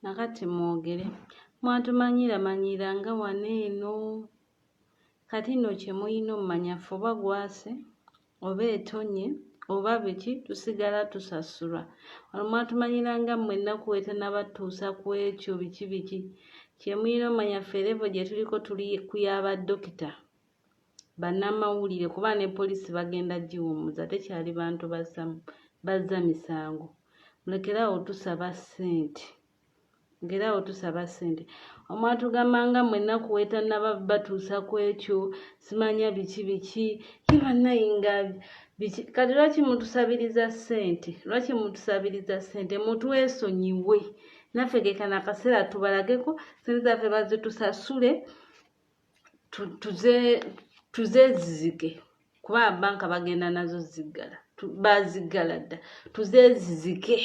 Nakati mwogere mwatumanyira nga wano eno kati nno kye mulina omumanya ffe oba gwase oba etonye oba biki tusigala tusasulwa. Wano mwatumanyira nga mmwe ennaku wetanabatuusa ku ekyo biki kye mulina omumanya ffe levo gye tuliko tuli ku y'abadokita bannamawulire kuba ne poliisi bagenda giwummuza tekyali bantu bazza misango. Mulekerawo tusaba ssente, mulekerawo tusaba ssente. Omwatugamba nga mmwe ennaku wetanaba batuusa ku ekyo simanya biki ye bannayinga biki kati lwaki mutusabiriza ssente mutwesonyiwe naffe gekana akaseera tubalageko ssente zaffe bazitusasule tuzezizike kuba banka bagenda nazo ziggala baziggala dda tuzezizike.